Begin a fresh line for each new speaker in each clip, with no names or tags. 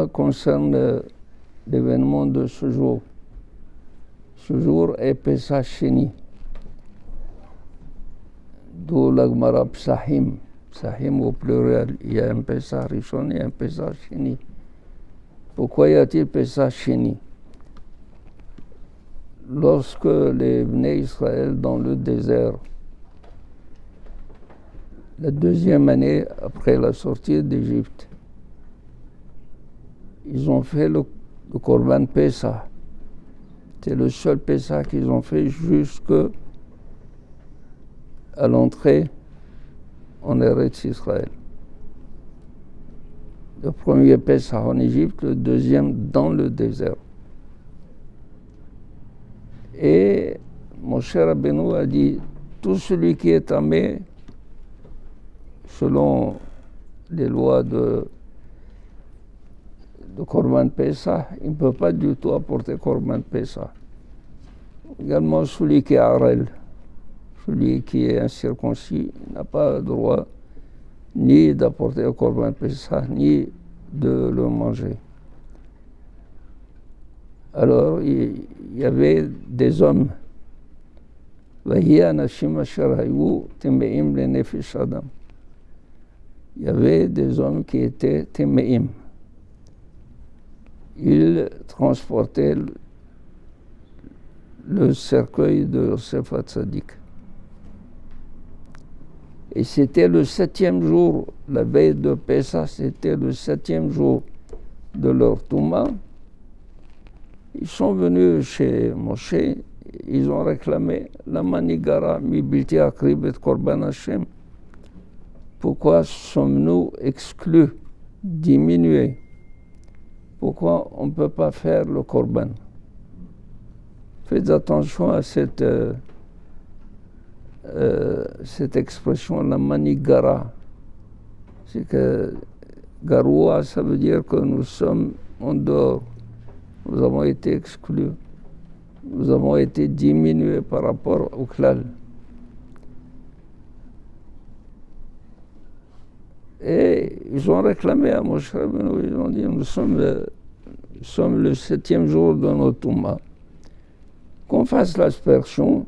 Concerne l'événement de ce jour. Ce jour est Pesach Sheni, d'où la Gemara Psahim. Psahim au pluriel, il y a un Pesach Rishon et un Pesach Sheni. Pourquoi y a-t-il Pesach Sheni? Lorsque les Bnei Israël dans le désert, la deuxième année après la sortie d'Égypte, ils ont fait le Korban Pesach. C'est le seul Pesach qu'ils ont fait jusqu'à l'entrée en Eretz Israël. Le premier Pesach en Égypte, le deuxième dans le désert. Et Moshe Rabbeinu a dit, tout celui qui est tamé, selon les lois de Korban Pesach, il ne peut pas du tout apporter Korban Pesach. Également celui qui est Harel, celui qui est incirconcis, n'a pas le droit ni d'apporter le Korban Pesach, ni de le manger. Alors, il y avait des hommes, il y avait des hommes qui étaient Temeim. Ils transportaient le cercueil de Yosef Hatzadik. Et c'était le 7e jour, la veille de Pessah, c'était le 7e jour de leur Touma. Ils sont venus chez Moshe, ils ont réclamé la manigara mi bilti akrib et korban Hashem. Pourquoi sommes-nous exclus, diminués? Pourquoi on ne peut pas faire le korban? Faites attention à cette expression, la manigara. C'est que garoua, ça veut dire que nous sommes en dehors. Nous avons été exclus. Nous avons été diminués par rapport au klal. Et ils ont réclamé à Moshe Rabbeinu, ils ont dit, nous sommes le 7e jour de notre Touma. Qu'on fasse l'aspersion,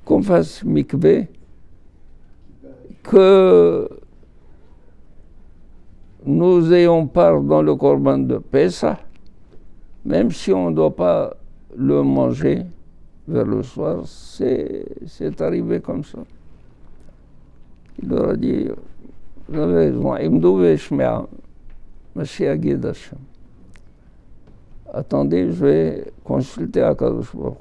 qu'on fasse mikvé, que nous ayons part dans le korban de Pessah, même si on ne doit pas le manger vers le soir, c'est arrivé comme ça. Il leur a dit, vous avez raison, Imdou veshmea, Mashiach Yed Hashem. Attendez, je vais consulter Akadosh Baruch Hu.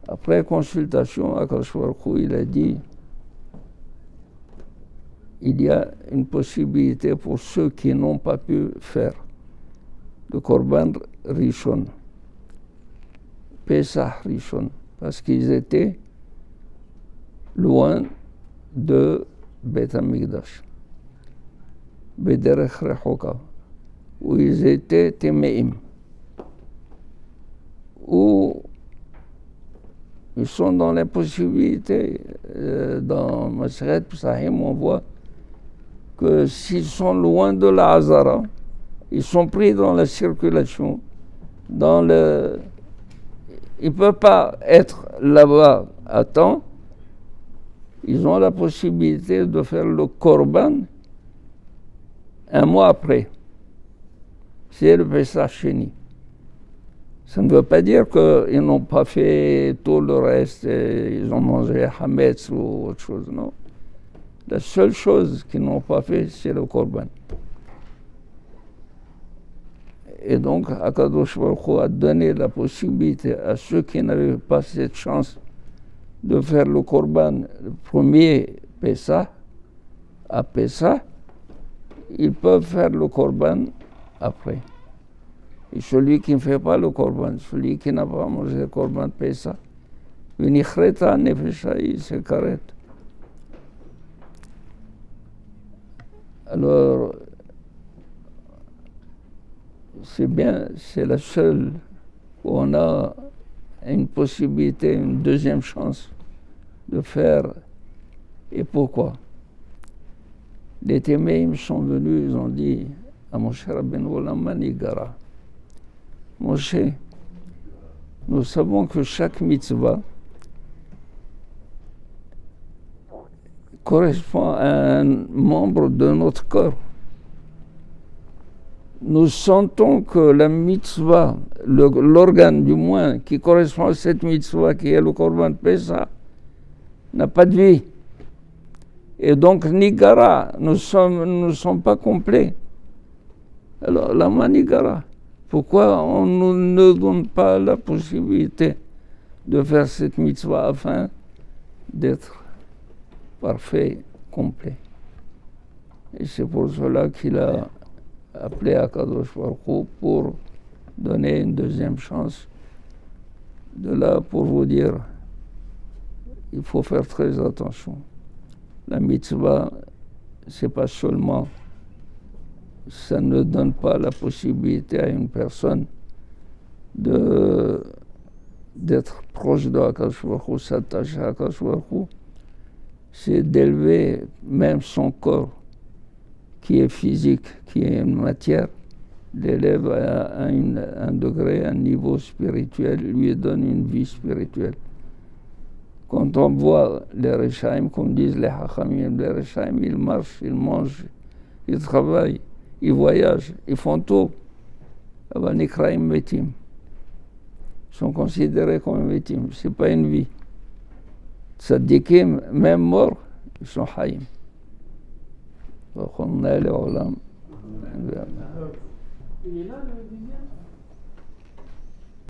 Après consultation, Akadosh Baruch Hu, il a dit, il y a une possibilité pour ceux qui n'ont pas pu faire le Korban Rishon, Pesach Rishon, parce qu'ils étaient loin de Beth Amikdash, Bederech Rechoka, où ils étaient Temeim, où ils sont dans l'impossibilité. Dans Maseret Psahim, on voit que s'ils sont loin de la Hazara, ils sont pris dans la circulation, ils ne peuvent pas être là-bas à temps. Ils ont la possibilité de faire le Korban un mois après. C'est le Pesach Sheni. Ça ne veut pas dire qu'ils n'ont pas fait tout le reste, ils ont mangé Hametz ou autre chose, non. La seule chose qu'ils n'ont pas fait, c'est le Korban. Et donc, Akadosh Baruch Hu a donné la possibilité à ceux qui n'avaient pas cette chance de faire le Korban, le premier Pessah, à Pessah, ils peuvent faire le Korban après. Et celui qui ne fait pas le Korban, celui qui n'a pas mangé le Korban Pessah, Vinichreta Nefesha, il se carrette. Alors, c'est bien, c'est la seule où on a une possibilité, une deuxième chance de faire. Et pourquoi? Les Téméim sont venus, ils ont dit, à Moshe Rabbeinu Olam Manigara. Moshe, nous savons que chaque mitzvah correspond à un membre de notre corps. Nous sentons que la mitzvah, l'organe du moins, qui correspond à cette mitzvah, qui est le Korban Pessah, n'a pas de vie. Et donc, Nigara, nous ne sommes pas complets. Alors, la Manigara, pourquoi on ne donne pas la possibilité de faire cette mitzvah afin d'être parfait, complet? Et c'est pour cela qu'il a appelé Akadosh Baruch Hu pour donner une deuxième chance. De là, pour vous dire, il faut faire très attention. La mitzvah, c'est pas seulement, ça ne donne pas la possibilité à une personne d'être proche de Akadosh Baruch Hu, s'attacher à Akadosh Baruch Hu, c'est d'élever même son corps, qui est physique, qui est une matière, l'élève à un degré, un niveau spirituel, lui donne une vie spirituelle. Quand on voit les Rechaim, comme disent les Hachamim, les Rechaim, ils marchent, ils mangent, ils travaillent, ils voyagent, ils font tout. Nikraim Metim. Ils sont considérés comme Metim, ce n'est pas une vie. Tzadikim, même morts, ils sont Haïm. Il est là le deuxième?